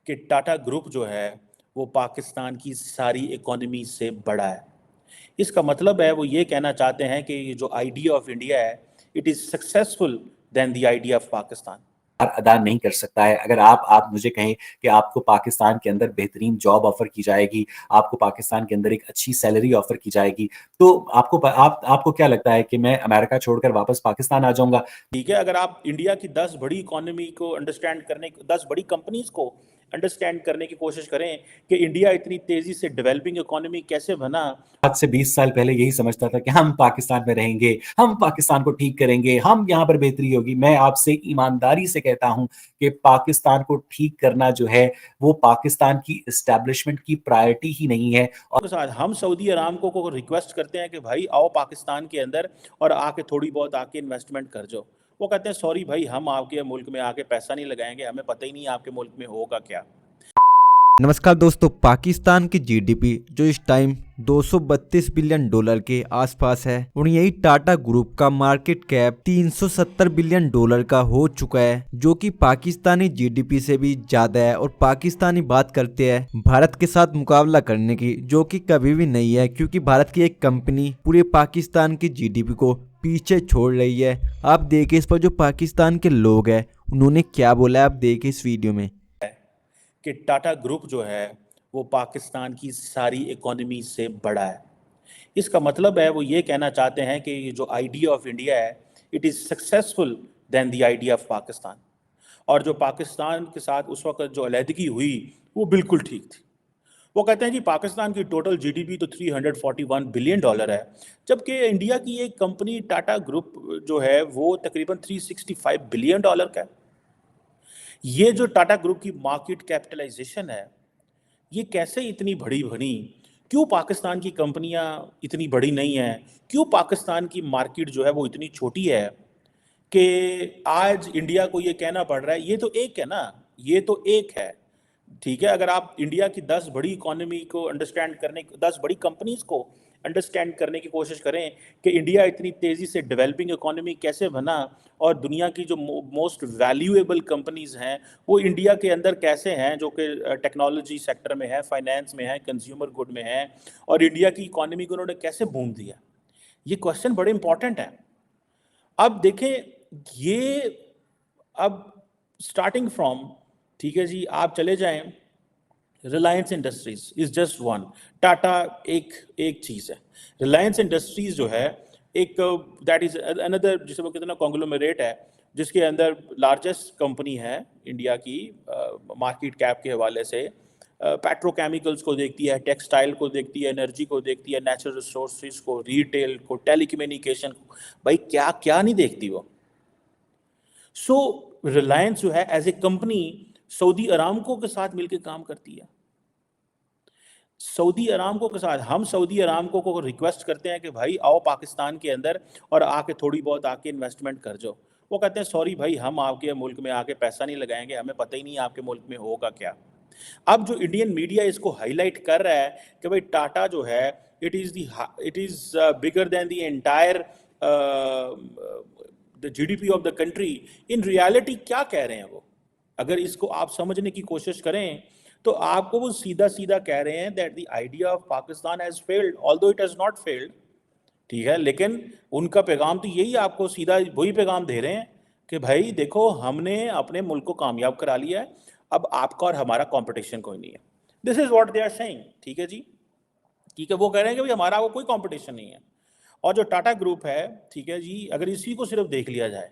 कि टाटा ग्रुप जो है वो पाकिस्तान की सारी इकोनॉमी से बड़ा है। इसका मतलब है वो ये कहना चाहते हैं कि ये जो आइडिया ऑफ इंडिया है it is successful then the idea of Pakistan. अदा नहीं कर सकता है। अगर आप मुझे कहें कि आपको पाकिस्तान के अंदर बेहतरीन जॉब ऑफर की जाएगी, आपको पाकिस्तान के अंदर एक अच्छी सैलरी ऑफर की जाएगी, तो आपको क्या लगता है कि मैं अमेरिका छोड़कर वापस पाकिस्तान आ जाऊंगा? ठीक है, अगर आप इंडिया की 10 बड़ी इकोनॉमी को अंडरस्टैंड करने, 10 बड़ी कंपनीज को अंडरस्टैंड करने की कोशिश करें कि इंडिया इतनी तेजी से डेवलपिंग इकोनॉमी कैसे बना। आज से 20 साल पहले यही समझता था कि हम पाकिस्तान में रहेंगे, हम पाकिस्तान को ठीक करेंगे, हम यहाँ पर बेहतरी होगी। मैं आपसे ईमानदारी से कहता हूं कि पाकिस्तान को ठीक करना जो है वो पाकिस्तान की एस्टेब्लिशमेंट की प्रायोरिटी ही नहीं है। के साथ हम सऊदी अरामको को रिक्वेस्ट करते हैं कि भाई आओ पाकिस्तान के अंदर और आके थोड़ी बहुत आके इन्वेस्टमेंट कर जाओ। वो कहते हैं सॉरी भाई, हम आपके मुल्क में आके पैसा नहीं लगाएंगे, हमें पता ही नहीं आपके मुल्क में होगा क्या। नमस्कार दोस्तों, पाकिस्तान की जीडीपी जो इस टाइम 232 बिलियन डॉलर के आसपास है और यही टाटा ग्रुप का मार्केट कैप 370 बिलियन डॉलर का हो चुका है, जो कि पाकिस्तानी जीडीपी से भी ज्यादा है। और पाकिस्तानी बात करते हैं भारत के साथ मुकाबला करने की, जो कि कभी भी नहीं है, क्योंकि भारत की एक कंपनी पूरे पाकिस्तान की जीडीपी को पीछे छोड़ रही है। आप देखिए इस पर जो पाकिस्तान के लोग हैं उन्होंने क्या बोला है, आप देखिए इस वीडियो में। कि टाटा ग्रुप जो है वो पाकिस्तान की सारी इकोनॉमी से बड़ा है। इसका मतलब है वो ये कहना चाहते हैं कि ये जो आइडिया ऑफ इंडिया है it is successful then the idea of Pakistan. और जो पाकिस्तान के साथ उस वक्त जो अलहदगी हुई वो बिल्कुल ठीक थी। वो कहते हैं कि पाकिस्तान की टोटल जीडीपी तो 341 बिलियन डॉलर है, जबकि इंडिया की एक कंपनी टाटा ग्रुप जो है वो तकरीबन 365 बिलियन डॉलर का है। ये जो टाटा ग्रुप की मार्केट कैपिटलाइजेशन है ये कैसे इतनी बड़ी बनी? क्यों पाकिस्तान की कंपनियां इतनी बड़ी नहीं हैं? क्यों पाकिस्तान की मार्केट जो है वो इतनी छोटी है कि आज इंडिया को ये कहना पड़ रहा है? ये तो एक है ना, ये तो एक है। ठीक है, अगर आप इंडिया की 10 बड़ी इकोनॉमी को अंडरस्टैंड करने, 10 बड़ी कंपनीज को अंडरस्टैंड करने की कोशिश करें कि इंडिया इतनी तेज़ी से डेवलपिंग इकोनॉमी कैसे बना और दुनिया की जो मोस्ट वैल्यूएबल कंपनीज हैं वो इंडिया के अंदर कैसे हैं, जो कि टेक्नोलॉजी सेक्टर में है, फाइनेंस में है, कंज्यूमर गुड में है, और इंडिया की इकोनॉमी को उन्होंने कैसे बूम दिया, ये क्वेश्चन बड़े इंपॉर्टेंट है। अब देखें ये, अब स्टार्टिंग फ्रॉम, ठीक है जी, आप चले जाएं, Reliance industries is just one, Tata एक एक चीज़ है। रिलायंस इंडस्ट्रीज जो है एक, दैट इज अनदर, जिसे वो कहते हैं ना कॉन्ग्लोमरेट है, जिसके अंदर लार्जेस्ट कंपनी है इंडिया की मार्केट कैप के हवाले से। पेट्रोकेमिकल्स को देखती है, टेक्सटाइल को देखती है, एनर्जी को देखती है, नेचुरल रिसोर्सेज को, रिटेल को, टेलीकम्युनिकेशन को, भाई क्या क्या नहीं देखती वो। सो रिलायंस जो है as a company Saudi Aramco के साथ मिलकर काम करती है। सऊदी अरामको के साथ हम सऊदी अरामको को रिक्वेस्ट करते हैं कि भाई आओ पाकिस्तान के अंदर और आके थोड़ी बहुत आके इन्वेस्टमेंट कर जाओ। वो कहते हैं सॉरी भाई, हम आपके मुल्क में आके पैसा नहीं लगाएंगे, हमें पता ही नहीं आपके मुल्क में होगा क्या। अब जो इंडियन मीडिया इसको हाईलाइट कर रहा है कि भाई टाटा जो है it is bigger than the entire the GDP of the country. In reality क्या कह रहे हैं वो? अगर इसको आप समझने की कोशिश करें तो आपको वो सीधा सीधा कह रहे हैं that the idea of Pakistan has failed, although it has not failed. ठीक है, लेकिन उनका पैगाम तो यही, आपको सीधा वही पैगाम दे रहे हैं कि भाई देखो हमने अपने मुल्क को कामयाब करा लिया है, अब आपका और हमारा कंपटीशन कोई नहीं है। This is what they are saying. ठीक है जी, ठीक है, वो कह रहे हैं कि भाई हमारा वो कोई कंपटीशन नहीं है। और जो टाटा ग्रुप है, ठीक है जी, अगर इसी को सिर्फ देख लिया जाए,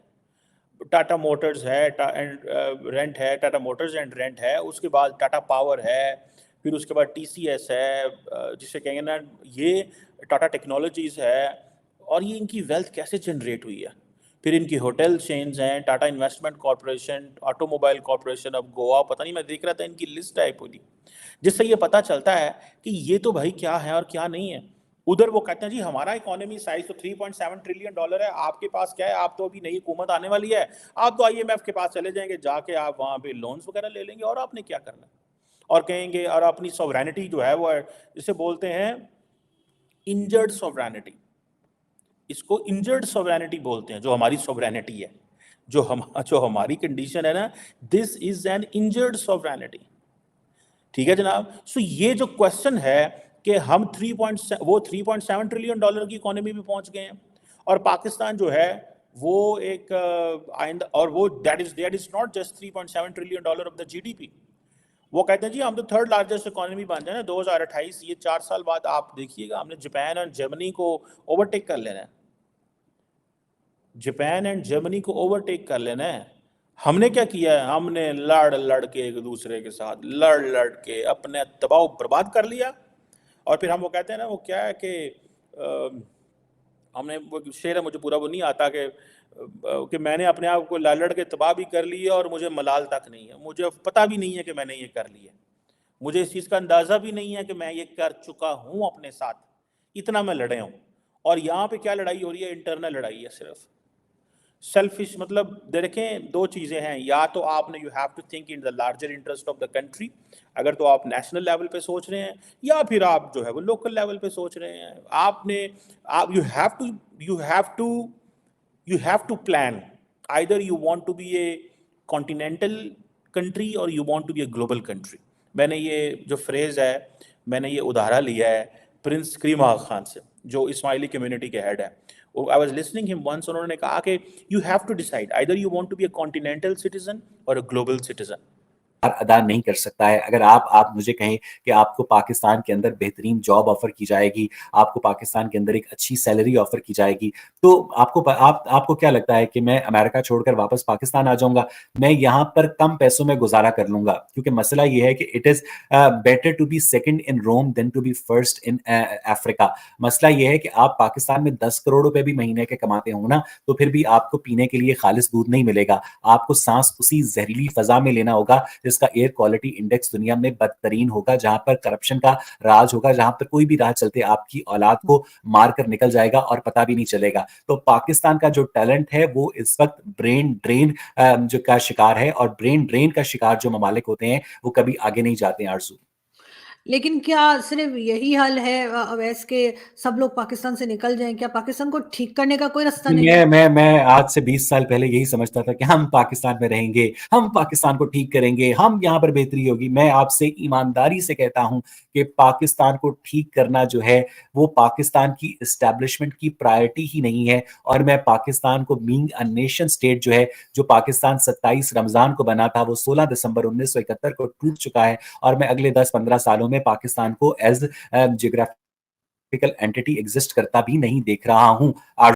टाटा मोटर्स है एंड रेंट है, टाटा मोटर्स एंड रेंट है, उसके बाद टाटा पावर है, फिर उसके बाद टीसीएस है, जिसे कहेंगे ना ये टाटा टेक्नोलॉजीज़ है, और ये इनकी वेल्थ कैसे जनरेट हुई है। फिर इनकी होटल चेन्स हैं, Tata investment corporation, automobile corporation of Goa, पता नहीं, मैं देख रहा था इनकी लिस्ट है पूरी, जिससे ये पता चलता है कि ये तो भाई क्या है और क्या नहीं है। उधर वो कहते हैं जी हमारा इकोनॉमी साइज तो 3.7 ट्रिलियन डॉलर है, आपके पास क्या है, आप तो अभी नई हुकूमत आने वाली है, आप तो आईएमएफ के पास चले जाएंगे, जाके आप वहाँ पे लोन्स वगैरह ले लेंगे और आपने क्या करना है। और कहेंगे और अपनी सॉवरेनिटी जो है वो जिसे बोलते हैं इंजर्ड सॉवरेनिटी, इसको इंजर्ड सॉवरेनिटी बोलते हैं। जो हमारी सॉवरेनिटी है, जो हमारी कंडीशन है ना, this is an injured sovereignty. ठीक है जनाब। सो ये जो क्वेश्चन है कि हम 3.7 ट्रिलियन डॉलर की इकोनॉमी में पहुंच गए हैं, और पाकिस्तान जो है वो एक आइंदा, और वो that is not just 3.7 trillion dollar of the GDP. वो कहते हैं जी हम तो थर्ड लार्जेस्ट इकोनॉमी बन जाए ना 2028, ये 4 साल बाद आप देखिएगा हमने जापान और जर्मनी को ओवरटेक कर लेना है। जापान एंड जर्मनी को ओवरटेक कर लेना है। हमने क्या किया है, हमने लड़ लड़ के एक दूसरे के साथ लड़ लड़ के अपने तबाह बर्बाद कर लिया। और फिर हम वो कहते हैं ना, वो क्या है कि हमने, वो शेर है मुझे पूरा वो नहीं आता कि मैंने अपने आप को लड़ लड़ के तबाह भी कर लिया और मुझे मलाल तक नहीं है, मुझे पता भी नहीं है कि मैंने ये कर लिया, मुझे इस चीज़ का अंदाज़ा भी नहीं है कि मैं ये कर चुका हूँ अपने साथ, इतना मैं लड़े हूँ। और यहाँ पे क्या लड़ाई हो रही है, इंटरनल लड़ाई है सिर्फ, सेल्फिश। मतलब देखें दो चीज़ें हैं, या तो आपने you have to think in the larger interest of the country, अगर तो आप नेशनल लेवल पे सोच रहे हैं, या फिर आप जो है वो लोकल लेवल पे सोच रहे हैं। आप you have to plan, either you want to be a continental country और you want to be a global country. मैंने ये जो फ्रेज़ है, मैंने ये उदाहरण लिया है प्रिंस करीम आगा खान से, जो इस्माइली कम्युनिटी के हेड है। I was listening him once, उन्होंने कहा कि you have to decide either you want to be a continental citizen और अ ग्लोबल सिटीजन। अदा नहीं कर सकता है। अगर आप मुझे कहें कि आपको पाकिस्तान के अंदर बेहतरीन जॉब ऑफर की जाएगी, आपको पाकिस्तान के अंदर एक अच्छी सैलरी ऑफर की जाएगी, तो आपको क्या लगता है कि मैं अमेरिका छोड़कर वापस पाकिस्तान आ जाऊंगा? मैं यहाँ पर कम पैसों में गुजारा कर लूंगा, क्योंकि मसला ये है कि it is better to be second in Rome than to be first in Africa. मसला ये है कि आप पाकिस्तान में 10 करोड़ रुपए भी महीने के कमाते हो ना, तो फिर भी आपको पीने के लिए खालिस दूध नहीं मिलेगा। आपको सांस उसी जहरीली फजा में लेना होगा जिसका एयर क्वालिटी इंडेक्स दुनिया में बदतरीन होगा, जहां पर करप्शन का राज होगा, जहां पर कोई भी राह चलते आपकी औलाद को मार कर निकल जाएगा और पता भी नहीं चलेगा। तो पाकिस्तान का जो टैलेंट है वो इस वक्त ब्रेन ड्रेन जो का शिकार है, और ब्रेन ड्रेन का शिकार जो ममालिक होते हैं वो कभी आगे नहीं जाते हैं। आरजू, लेकिन क्या सिर्फ यही हल है अवैस के सब लोग पाकिस्तान से निकल जाएं? क्या पाकिस्तान को ठीक करने का कोई रास्ता नहीं है? मैं आज से 20 साल पहले यही समझता था कि हम पाकिस्तान में रहेंगे, हम पाकिस्तान को ठीक करेंगे, हम यहाँ पर बेहतरी होगी। मैं आपसे ईमानदारी से कहता हूं कि पाकिस्तान को ठीक करना जो है वो पाकिस्तान की एस्टैब्लिशमेंट की प्रायोरिटी ही नहीं है। और मैं पाकिस्तान को बीइंग अ नेशन स्टेट जो है, जो पाकिस्तान 27 रमजान को बना था वो 16 दिसंबर 1971 को टूट चुका है। और मैं अगले 10-15 सालों में पाकिस्तान को एज जियोग्राफिकल एंटिटी एग्जिस्ट करता भी नहीं देख रहा हूं।